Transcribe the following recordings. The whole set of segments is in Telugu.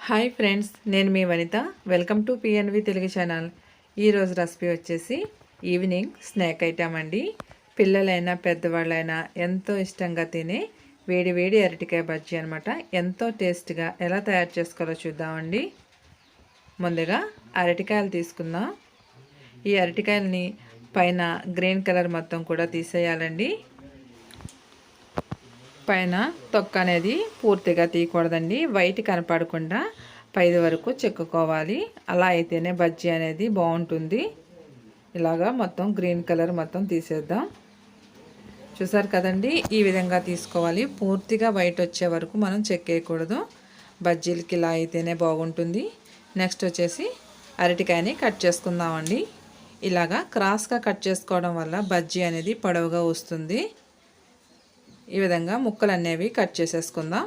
హాయ్ ఫ్రెండ్స్, నేను మీ Vanitha. Welcome to PNV Telugu channel. ఈరోజు రెసిపీ వచ్చేసి ఈవినింగ్ స్నాక్ ఐటమ్ అండి. పిల్లలైనా పెద్దవాళ్ళైనా ఎంతో ఇష్టంగా తినే వేడి వేడి అరటికాయ బజ్జీ అనమాట. ఎంతో టేస్ట్గా ఎలా తయారు చేసుకోవాలో చూద్దామండి. ముందుగా అరటికాయలు తీసుకుందాం. ఈ అరటికాయలని పైన గ్రీన్ కలర్ మొత్తం కూడా తీసేయాలండి. పైన తొక్క అనేది పూర్తిగా తీయకూడదండి. వైట్ కనపడకుండా పైది వరకు చెక్కుకోవాలి. అలా అయితేనే బజ్జీ అనేది బాగుంటుంది. ఇలాగా మొత్తం గ్రీన్ కలర్ మొత్తం తీసేద్దాం. చూసారు కదండి, ఈ విధంగా తీసుకోవాలి. పూర్తిగా వైట్ వచ్చే వరకు మనం చెక్కేయకూడదు. బజ్జీలకి ఇలా అయితేనే బాగుంటుంది. నెక్స్ట్ వచ్చేసి అరటికాయని కట్ చేసుకుందామండి. ఇలాగా క్రాస్గా కట్ చేసుకోవడం వల్ల బజ్జీ అనేది పొడవుగా వస్తుంది. ఈ విధంగా ముక్కలు అనేవి కట్ చేసేసుకుందాం.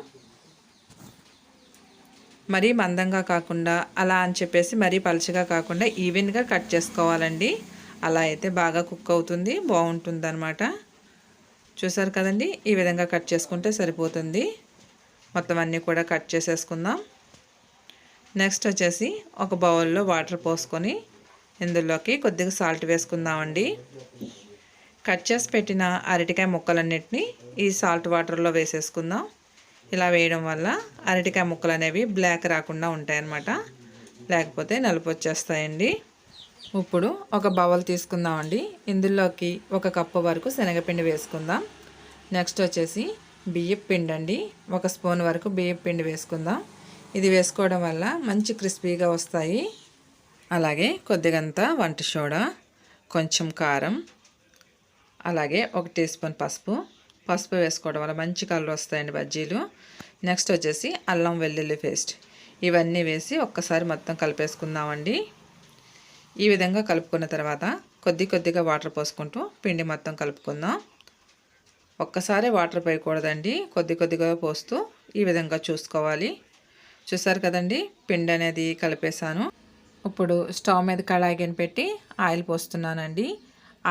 మరీ మందంగా కాకుండా అలా అని చెప్పేసి మరీ పలుచగా కాకుండా ఈవెన్గా కట్ చేసుకోవాలండి. అలా అయితే బాగా కుక్ అవుతుంది, బాగుంటుంది అన్నమాట. చూసారు కదండి, ఈ విధంగా కట్ చేసుకుంటే సరిపోతుంది. మొత్తం అన్నీ కూడా కట్ చేసేసుకుందాం. నెక్స్ట్ వచ్చేసి ఒక బౌల్లో వాటర్ పోసుకొని ఇందులోకి కొద్దిగా సాల్ట్ వేసుకుందామండి. కట్ చేసి పెట్టిన అరటికాయ ముక్కలన్నిటిని ఈ సాల్ట్ వాటర్లో వేసేసుకుందాం. ఇలా వేయడం వల్ల అరటికాయ ముక్కలు అనేవి బ్లాక్ రాకుండా ఉంటాయన్నమాట. లేకపోతే నలుపు వచ్చేస్తాయండి. ఇప్పుడు ఒక బౌల్ తీసుకుందామండి. ఇందులోకి 1 కప్పు వరకు శనగపిండి వేసుకుందాం. నెక్స్ట్ వచ్చేసి బియ్యపు పిండి అండి. 1 స్పూన్ వరకు బియ్యపు పిండి వేసుకుందాం. ఇది వేసుకోవడం వల్ల మంచి క్రిస్పీగా వస్తాయి. అలాగే కొద్దిగంత వంట సోడా, కొంచెం కారం, అలాగే 1 టీ స్పూన్ పసుపు వేసుకోవడం వల్ల మంచి కలర్ వస్తాయండి బజ్జీలు. నెక్స్ట్ వచ్చేసి అల్లం వెల్లుల్లి పేస్ట్. ఇవన్నీ వేసి ఒక్కసారి మొత్తం కలిపేసుకుందామండి. ఈ విధంగా కలుపుకున్న తర్వాత కొద్దిగా వాటర్ పోసుకుంటూ పిండి మొత్తం కలుపుకుందాం. ఒక్కసారి వాటర్ పోయకూడదండి, కొద్దిగా పోస్తూ ఈ విధంగా చూసుకోవాలి. చూసారు కదండి, పిండి అనేది కలిపేశాను. ఇప్పుడు స్టవ్ మీద కళాయి పెట్టి ఆయిల్ పోస్తున్నానండి.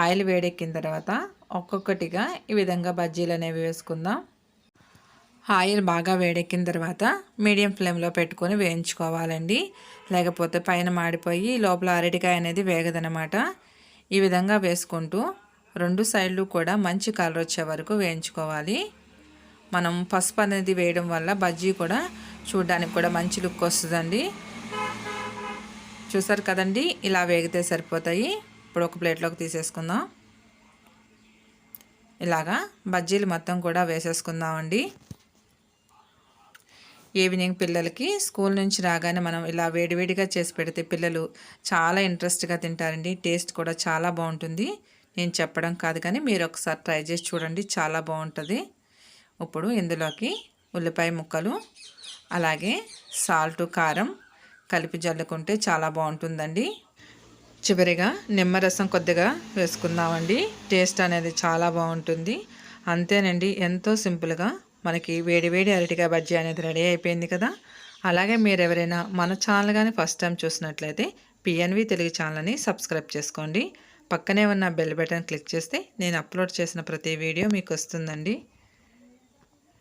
ఆయిల్ వేడెక్కిన తర్వాత ఒక్కొక్కటిగా ఈ విధంగా బజ్జీలు అనేవి వేసుకుందాం. ఆయిల్ బాగా వేడెక్కిన తర్వాత మీడియం ఫ్లేమ్లో పెట్టుకొని వేయించుకోవాలండి. లేకపోతే పైన మాడిపోయి లోపల అరటికాయ అనేది వేగదనమాట. ఈ విధంగా వేసుకుంటూ 2 సైడ్లు కూడా మంచి కలర్ వచ్చే వరకు వేయించుకోవాలి. మనం పసుపు అనేది వేయడం వల్ల బజ్జీ కూడా చూడడానికి కూడా మంచి లుక్ వస్తుందండి. చూసారు కదండి, ఇలా వేగితే సరిపోతాయి. ఇప్పుడు ఒక ప్లేట్లోకి తీసేసుకుందాం. ఇలాగా బజ్జీలు మొత్తం కూడా వేసేసుకుందామండి. ఈవినింగ్ పిల్లలకి స్కూల్ నుంచి రాగానే మనం ఇలా వేడివేడిగా చేసి పెడితే పిల్లలు చాలా ఇంట్రెస్ట్గా తింటారండి. టేస్ట్ కూడా చాలా బాగుంటుంది. నేను చెప్పడం కాదు కానీ మీరు ఒకసారి ట్రై చేసి చూడండి, చాలా బాగుంటుంది. ఇప్పుడు ఇందులోకి ఉల్లిపాయ ముక్కలు, అలాగే సాల్ట్, కారం కలిపి జల్లుకుంటే చాలా బాగుంటుందండి. చివరిగా నిమ్మరసం కొద్దిగా వేసుకుందామండి. టేస్ట్ అనేది చాలా బాగుంటుంది. అంతేనండి, ఎంతో సింపుల్గా మనకి వేడి అరటికాయ బజ్జీ అనేది రెడీ అయిపోయింది కదా. అలాగే మీరు ఎవరైనా మన ఛానల్ కానీ ఫస్ట్ టైం చూసినట్లయితే PNV తెలుగు ఛానల్ని సబ్స్క్రైబ్ చేసుకోండి. పక్కనే ఉన్న బెల్ బటన్ క్లిక్ చేస్తే నేను అప్లోడ్ చేసిన ప్రతి వీడియో మీకు వస్తుందండి.